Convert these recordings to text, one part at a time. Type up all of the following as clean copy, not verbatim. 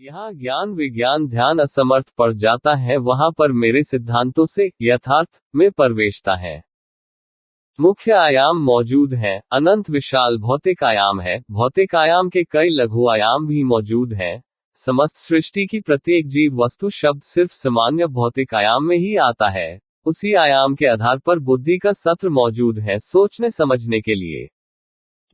यहाँ ज्ञान विज्ञान ध्यान असमर्थ पड़ जाता है, वहां पर मेरे सिद्धांतों से यथार्थ में प्रवेशता है। मुख्य आयाम मौजूद हैं, अनंत विशाल भौतिक आयाम है, भौतिक आयाम के कई लघु आयाम भी मौजूद हैं। समस्त सृष्टि की प्रत्येक जीव वस्तु शब्द सिर्फ सामान्य भौतिक आयाम में ही आता है। उसी आयाम के आधार पर बुद्धि का सत्र मौजूद है सोचने समझने के लिए।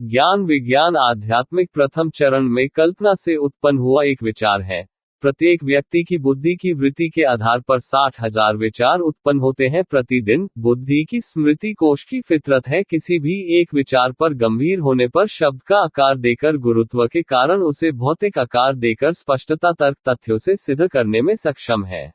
ज्ञान विज्ञान आध्यात्मिक प्रथम चरण में कल्पना से उत्पन्न हुआ एक विचार है। प्रत्येक व्यक्ति की बुद्धि की वृत्ति के आधार पर 60,000 विचार उत्पन्न होते हैं प्रतिदिन। बुद्धि की स्मृति कोश की फितरत है किसी भी एक विचार पर गंभीर होने पर शब्द का आकार देकर गुरुत्व के कारण उसे भौतिक आकार देकर स्पष्टता तर्क तथ्यों से सिद्ध करने में सक्षम है।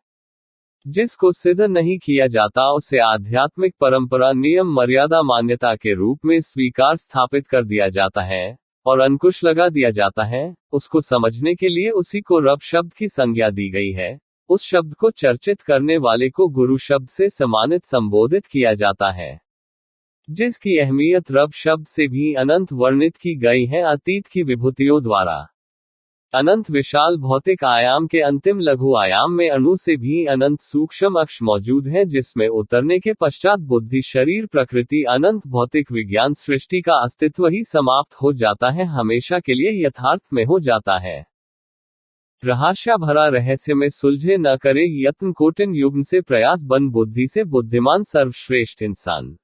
जिसको सिद्ध नहीं किया जाता उसे आध्यात्मिक परंपरा नियम मर्यादा मान्यता के रूप में स्वीकार स्थापित कर दिया जाता है और अंकुश लगा दिया जाता है। उसको समझने के लिए उसी को रब शब्द की संज्ञा दी गई है। उस शब्द को चर्चित करने वाले को गुरु शब्द से सम्मानित संबोधित किया जाता है, जिसकी अहमियत रब शब्द से भी अनंत वर्णित की गई है अतीत की विभूतियों द्वारा। अनंत विशाल भौतिक आयाम के अंतिम लघु आयाम में अणु से भी अनंत सूक्ष्म अक्ष मौजूद है, जिसमें उतरने के पश्चात बुद्धि शरीर प्रकृति अनंत भौतिक विज्ञान सृष्टि का अस्तित्व ही समाप्त हो जाता है, हमेशा के लिए यथार्थ में हो जाता है। रहस्य भरा रहस्य में सुलझे न करे यत्न कोटिन युग्म से प्रयास बन बुद्धि से बुद्धिमान सर्वश्रेष्ठ इंसान।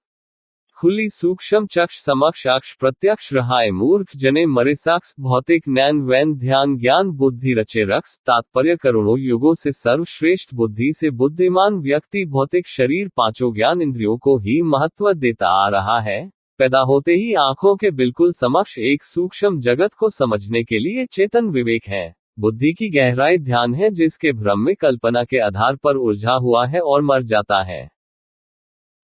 खुली सूक्ष्म चक्ष समक्ष अक्ष प्रत्यक्ष रहाय मूर्ख जने मरे साक्ष भौतिक नैन वैन ध्यान ज्ञान बुद्धि रचे रक्स। तात्पर्य करोड़ों युगों से सर्वश्रेष्ठ बुद्धि से बुद्धिमान व्यक्ति भौतिक शरीर पांचों ज्ञान इंद्रियों को ही महत्व देता आ रहा है। पैदा होते ही आंखों के बिल्कुल समक्ष एक सूक्ष्म जगत को समझने के लिए चेतन विवेक है। बुद्धि की गहराई ध्यान है जिसके भ्रम में कल्पना के आधार पर उलझा हुआ है और मर जाता है।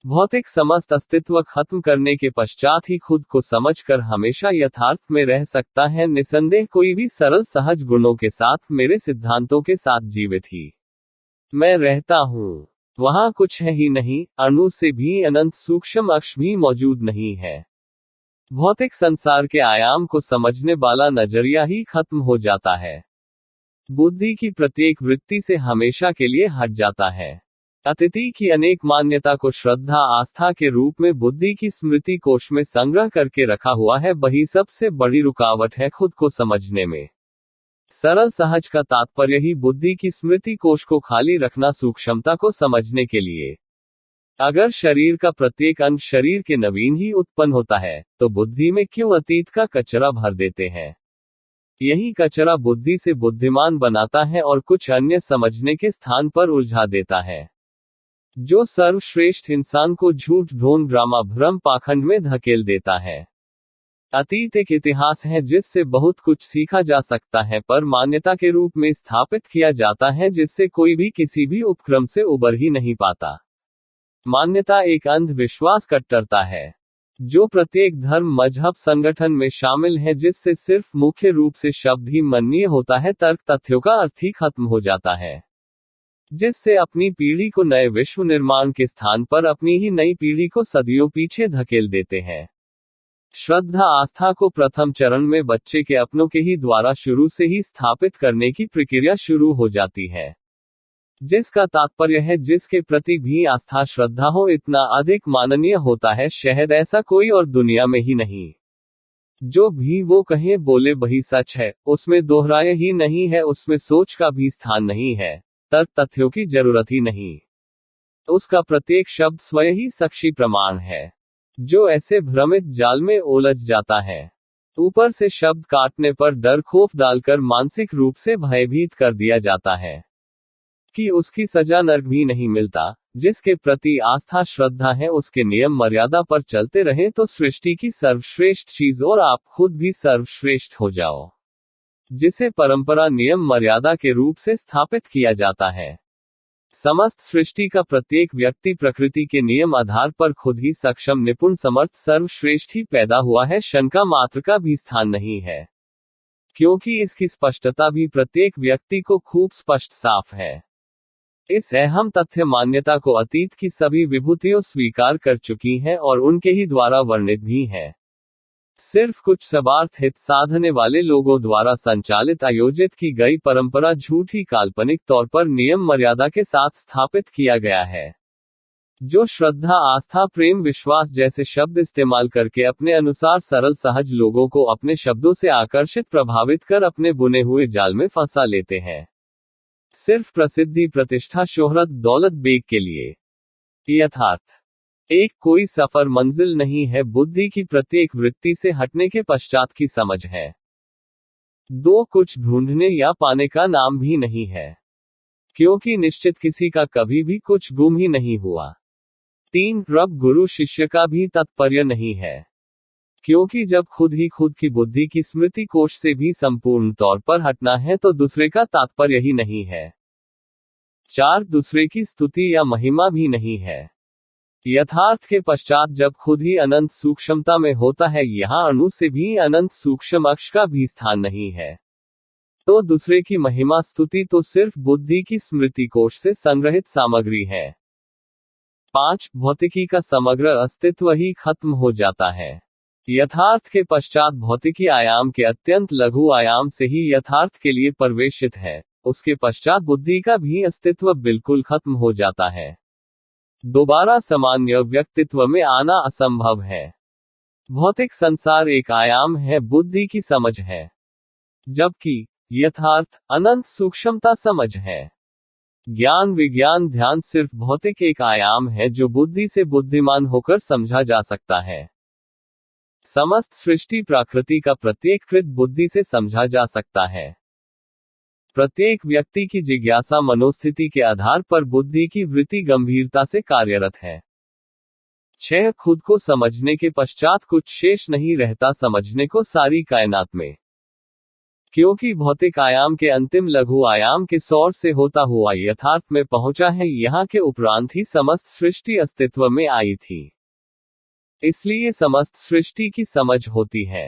भौतिक समस्त अस्तित्व खत्म करने के पश्चात ही खुद को समझकर हमेशा यथार्थ में रह सकता है। निसंदेह कोई भी सरल सहज गुणों के साथ मेरे सिद्धांतों के साथ जीवित ही मैं रहता हूँ। वहां कुछ है ही नहीं, अणु से भी अनंत सूक्ष्म अक्ष भी मौजूद नहीं है। भौतिक संसार के आयाम को समझने वाला नजरिया ही खत्म हो जाता है। बुद्धि की प्रत्येक वृत्ति से हमेशा के लिए हट जाता है। अतिथि की अनेक मान्यता को श्रद्धा आस्था के रूप में बुद्धि की स्मृति कोश में संग्रह करके रखा हुआ है, वही सबसे बड़ी रुकावट है खुद को समझने में। सरल सहज का तात्पर्य ही बुद्धि की स्मृति कोश को खाली रखना सूक्ष्मता को समझने के लिए। अगर शरीर का प्रत्येक अंग शरीर के नवीन ही उत्पन्न होता है तो बुद्धि में क्यों अतीत का कचरा भर देते हैं? यही कचरा बुद्धि से बुद्धिमान बनाता है और कुछ अन्य समझने के स्थान पर उलझा देता है, जो सर्वश्रेष्ठ इंसान को झूठ ढोंग ड्रामा भ्रम पाखंड में धकेल देता है। अतीत एक इतिहास है जिससे बहुत कुछ सीखा जा सकता है, पर मान्यता के रूप में स्थापित किया जाता है जिससे कोई भी किसी भी उपक्रम से उबर ही नहीं पाता। मान्यता एक अंधविश्वास कट्टरता है जो प्रत्येक धर्म मजहब संगठन में शामिल है, जिससे सिर्फ मुख्य रूप से शब्द ही माननीय होता है, तर्क तथ्यों का अर्थ ही खत्म हो जाता है, जिससे अपनी पीढ़ी को नए विश्व निर्माण के स्थान पर अपनी ही नई पीढ़ी को सदियों पीछे धकेल देते हैं। श्रद्धा आस्था को प्रथम चरण में बच्चे के अपनों के ही द्वारा शुरू से ही स्थापित करने की प्रक्रिया शुरू हो जाती है, जिसका तात्पर्य है जिसके प्रति भी आस्था श्रद्धा हो इतना अधिक माननीय होता है, शायद ऐसा कोई और दुनिया में ही नहीं। जो भी वो कहे बोले वही सच है, उसमें दोहराए ही नहीं है, उसमें सोच का भी स्थान नहीं है, तर्क तथ्यों की जरूरत ही नहीं। उसका प्रत्येक शब्द स्वयं ही साक्षी प्रमाण है। जो ऐसे भ्रमित जाल में उलझ जाता है, ऊपर से शब्द काटने पर डर खौफ डालकर मानसिक रूप से भयभीत कर दिया जाता है कि उसकी सजा नर्क भी नहीं मिलता। जिसके प्रति आस्था श्रद्धा है उसके नियम मर्यादा पर चलते रहें तो सृष्टि की सर्वश्रेष्ठ चीज और आप खुद भी सर्वश्रेष्ठ हो जाओ, जिसे परंपरा नियम मर्यादा के रूप से स्थापित किया जाता है। समस्त सृष्टि का प्रत्येक व्यक्ति प्रकृति के नियम आधार पर खुद ही सक्षम निपुण समर्थ सर्वश्रेष्ठ ही पैदा हुआ है, शंका मात्र का भी स्थान नहीं है, क्योंकि इसकी स्पष्टता भी प्रत्येक व्यक्ति को खूब स्पष्ट साफ है। इस अहम तथ्य मान्यता को अतीत की सभी विभूतियों स्वीकार कर चुकी हैं और उनके ही द्वारा वर्णित भी है। सिर्फ कुछ स्वार्थ हित साधने वाले लोगों द्वारा संचालित आयोजित की गई परंपरा झूठी काल्पनिक तौर पर नियम मर्यादा के साथ स्थापित किया गया है, जो श्रद्धा आस्था प्रेम विश्वास जैसे शब्द इस्तेमाल करके अपने अनुसार सरल सहज लोगों को अपने शब्दों से आकर्षित प्रभावित कर अपने बुने हुए जाल में फंसा लेते हैं, सिर्फ प्रसिद्धि प्रतिष्ठा शोहरत दौलत बेग के लिए। यथार्थ एक कोई सफर मंजिल नहीं है, बुद्धि की प्रत्येक वृत्ति से हटने के पश्चात की समझ है। दो कुछ ढूंढने या पाने का नाम भी नहीं है, क्योंकि निश्चित किसी का कभी भी कुछ गुम ही नहीं हुआ। तीन रब गुरु शिष्य का भी तात्पर्य नहीं है, क्योंकि जब खुद ही खुद की बुद्धि की स्मृति कोश से भी संपूर्ण तौर पर हटना है तो दूसरे का तात्पर्य ही नहीं है। चार दूसरे की स्तुति या महिमा भी नहीं है। यथार्थ के पश्चात जब खुद ही अनंत सूक्ष्मता में होता है, यहाँ अणु से भी अनंत सूक्ष्म अक्ष का भी स्थान नहीं है, तो दूसरे की महिमा स्तुति तो सिर्फ बुद्धि की स्मृति कोश से संग्रहित सामग्री है। 5 भौतिकी का समग्र अस्तित्व ही खत्म हो जाता है। यथार्थ के पश्चात भौतिकी आयाम के अत्यंत लघु आयाम से ही यथार्थ के लिए प्रवेशित है, उसके पश्चात बुद्धि का भी अस्तित्व बिल्कुल खत्म हो जाता है। दोबारा सामान्य व्यक्तित्व में आना असंभव है। भौतिक संसार एक आयाम है, बुद्धि की समझ है, जबकि यथार्थ अनंत सूक्ष्मता समझ है। ज्ञान विज्ञान ध्यान सिर्फ भौतिक एक आयाम है जो बुद्धि से बुद्धिमान होकर समझा जा सकता है। समस्त सृष्टि प्रकृति का प्रत्येक कृत बुद्धि से समझा जा सकता है। प्रत्येक व्यक्ति की जिज्ञासा मनोस्थिति के आधार पर बुद्धि की वृत्ति गंभीरता से कार्यरत है। 6 खुद को समझने के पश्चात कुछ शेष नहीं रहता समझने को सारी कायनात में, क्योंकि भौतिक आयाम के अंतिम लघु आयाम के सौर से होता हुआ यथार्थ में पहुंचा है। यहाँ के उपरांत ही समस्त सृष्टि अस्तित्व में आई थी, इसलिए समस्त सृष्टि की समझ होती है।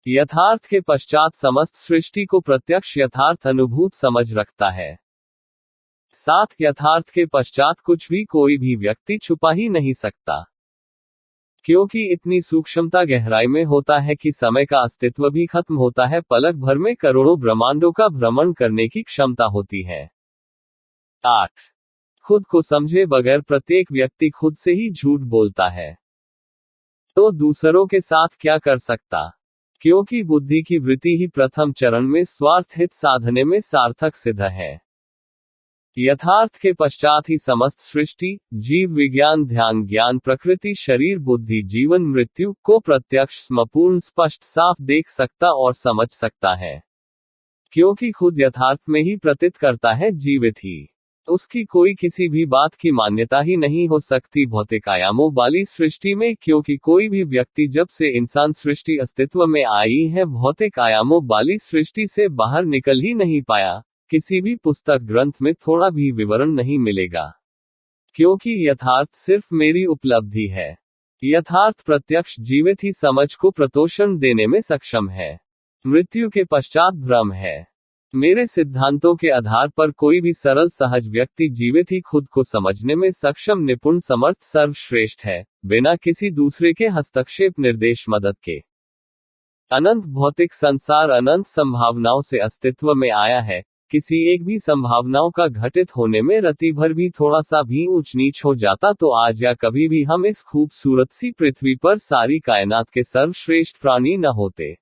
यथार्थ के पश्चात समस्त सृष्टि को प्रत्यक्ष यथार्थ अनुभूत समझ रखता है। 7 यथार्थ के पश्चात कुछ भी कोई भी व्यक्ति छुपा ही नहीं सकता, क्योंकि इतनी सूक्ष्मता गहराई में होता है कि समय का अस्तित्व भी खत्म होता है। पलक भर में करोड़ों ब्रह्मांडों का भ्रमण करने की क्षमता होती है। 8 खुद को समझे बगैर प्रत्येक व्यक्ति खुद से ही झूठ बोलता है, तो दूसरों के साथ क्या कर सकता, क्योंकि बुद्धि की वृत्ति ही प्रथम चरण में स्वार्थ हित साधने में सार्थक सिद्ध है। यथार्थ के पश्चात ही समस्त सृष्टि जीव विज्ञान ध्यान ज्ञान प्रकृति शरीर बुद्धि जीवन मृत्यु को प्रत्यक्ष संपूर्ण स्पष्ट साफ देख सकता और समझ सकता है, क्योंकि खुद यथार्थ में ही प्रतीत करता है जीवित ही, उसकी कोई किसी भी बात की मान्यता ही नहीं हो सकती भौतिक आयामों वाली सृष्टि में, क्योंकि कोई भी व्यक्ति जब से इंसान सृष्टि अस्तित्व में आई है भौतिक आयामों वाली सृष्टि से बाहर निकल ही नहीं पाया। किसी भी पुस्तक ग्रंथ में थोड़ा भी विवरण नहीं मिलेगा, क्योंकि यथार्थ सिर्फ मेरी उपलब्धि है। यथार्थ प्रत्यक्ष जीवित ही समझ को प्रतोषण देने में सक्षम है। मृत्यु के पश्चात भ्रम है। मेरे सिद्धांतों के आधार पर कोई भी सरल सहज व्यक्ति जीवित ही खुद को समझने में सक्षम निपुण समर्थ सर्वश्रेष्ठ है, बिना किसी दूसरे के हस्तक्षेप निर्देश मदद के। अनंत भौतिक संसार अनंत संभावनाओं से अस्तित्व में आया है। किसी एक भी संभावनाओं का घटित होने में रति भर भी थोड़ा सा भी ऊंच नीच हो जाता तो आज या कभी भी हम इस खूबसूरत सी पृथ्वी पर सारी कायनात के सर्वश्रेष्ठ प्राणी न होते।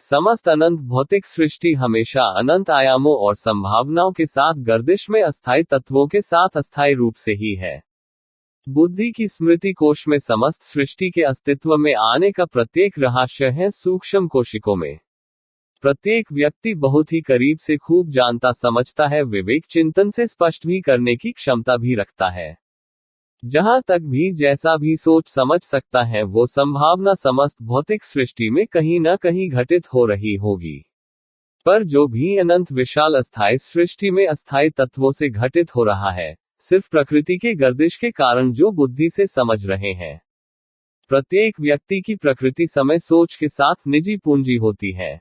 समस्त अनंत भौतिक सृष्टि हमेशा अनंत आयामों और संभावनाओं के साथ गर्दिश में अस्थायी तत्वों के साथ अस्थायी रूप से ही है। बुद्धि की स्मृति कोश में समस्त सृष्टि के अस्तित्व में आने का प्रत्येक रहस्य है सूक्ष्म कोशिकों में। प्रत्येक व्यक्ति बहुत ही करीब से खूब जानता समझता है, विवेक चिंतन से स्पष्ट भी करने की क्षमता भी रखता है। जहां तक भी जैसा भी सोच समझ सकता है वो संभावना समस्त भौतिक सृष्टि में कहीं न कहीं घटित हो रही होगी। पर जो भी अनंत विशाल अस्थायी सृष्टि में अस्थायी तत्वों से घटित हो रहा है, सिर्फ प्रकृति के गर्दिश के कारण जो बुद्धि से समझ रहे हैं। प्रत्येक व्यक्ति की प्रकृति समय सोच के साथ निजी पूंजी होती है।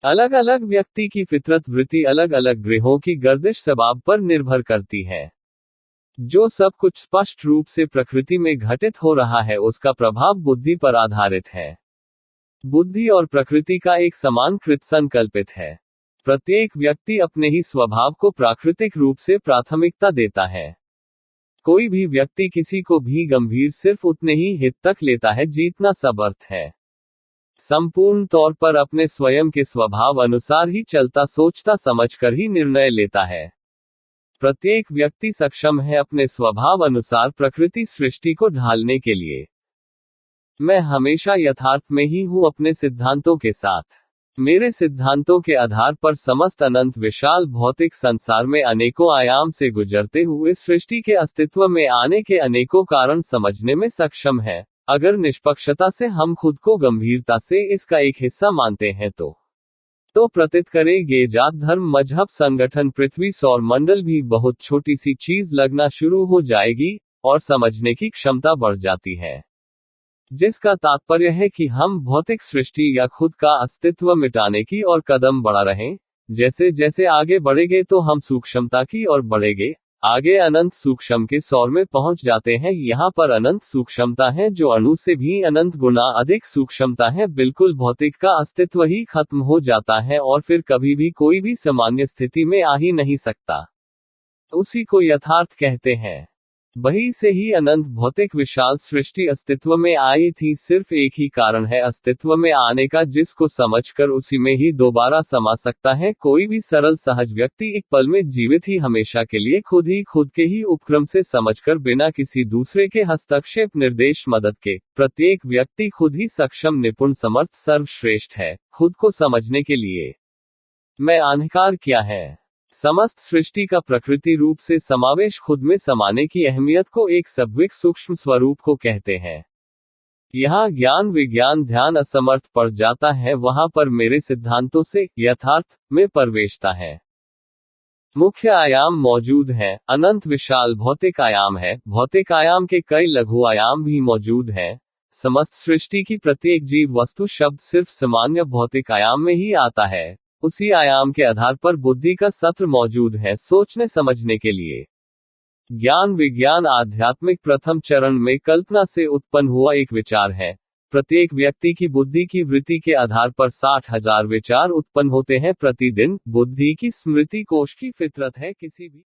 अलग अलग व्यक्ति की फितरत वृत्ति अलग अलग ग्रहों की गर्दिश स्वभाव पर निर्भर करती है। जो सब कुछ स्पष्ट रूप से प्रकृति में घटित हो रहा है उसका प्रभाव बुद्धि पर आधारित है। बुद्धि और प्रकृति का एक समान कृत संकल्पित है। प्रत्येक व्यक्ति अपने ही स्वभाव को प्राकृतिक रूप से प्राथमिकता देता है। कोई भी व्यक्ति किसी को भी गंभीर सिर्फ उतने ही हित तक लेता है जितना समर्थ है। संपूर्ण तौर पर अपने स्वयं के स्वभाव अनुसार ही चलता, सोचता समझकर ही निर्णय लेता है। प्रत्येक व्यक्ति सक्षम है अपने स्वभाव अनुसार प्रकृति सृष्टि को ढालने के लिए। मैं हमेशा यथार्थ में ही हूं अपने सिद्धांतों के साथ। मेरे सिद्धांतों के आधार पर समस्त अनंत विशाल भौतिक संसार में अनेकों आयाम से गुजरते हुए सृष्टि के अस्तित्व में आने के अनेकों कारण समझने में सक्षम है। अगर निष्पक्षता से हम खुद को गंभीरता से इसका एक हिस्सा मानते हैं तो प्रतीत करेंगे जात धर्म मजहब संगठन पृथ्वी सौर मंडल भी बहुत छोटी सी चीज लगना शुरू हो जाएगी और समझने की क्षमता बढ़ जाती है। जिसका तात्पर्य है कि हम भौतिक सृष्टि या खुद का अस्तित्व मिटाने की और कदम बढ़ा रहें। जैसे जैसे आगे बढ़ेंगे तो हम सूक्ष्मता की ओर बढ़ेंगे, आगे अनंत सूक्ष्म के सौर में पहुंच जाते हैं। यहाँ पर अनंत सूक्ष्मता है जो अणु से भी अनंत गुना अधिक सूक्ष्मता है। बिल्कुल भौतिक का अस्तित्व ही खत्म हो जाता है और फिर कभी भी कोई भी सामान्य स्थिति में आ ही नहीं सकता। उसी को यथार्थ कहते हैं। वही से ही अनंत भौतिक विशाल सृष्टि अस्तित्व में आई थी। सिर्फ एक ही कारण है अस्तित्व में आने का, जिसको समझकर उसी में ही दोबारा समा सकता है। कोई भी सरल सहज व्यक्ति एक पल में जीवित ही हमेशा के लिए खुद के ही उपक्रम से समझकर बिना किसी दूसरे के हस्तक्षेप निर्देश मदद के। प्रत्येक व्यक्ति खुद ही सक्षम निपुण समर्थ सर्वश्रेष्ठ है खुद को समझने के लिए। मैं अहंकार क्या है? समस्त सृष्टि का प्रकृति रूप से समावेश खुद में समाने की अहमियत को एक सब्विक सूक्ष्म स्वरूप को कहते हैं। यहाँ ज्ञान विज्ञान ध्यान असमर्थ पड़ जाता है, वहां पर मेरे सिद्धांतों से यथार्थ में प्रवेशता है। मुख्य आयाम मौजूद हैं, अनंत विशाल भौतिक आयाम है। भौतिक आयाम के कई लघु आयाम भी मौजूद हैं। समस्त सृष्टि की प्रत्येक जीव वस्तु शब्द सिर्फ सामान्य भौतिक आयाम में ही आता है। उसी आयाम के आधार पर बुद्धि का सत्र मौजूद है सोचने समझने के लिए। ज्ञान विज्ञान आध्यात्मिक प्रथम चरण में कल्पना से उत्पन्न हुआ एक विचार है। प्रत्येक व्यक्ति की बुद्धि की वृत्ति के आधार पर 60,000 विचार उत्पन्न होते हैं प्रतिदिन। बुद्धि की स्मृति कोश की फितरत है किसी भी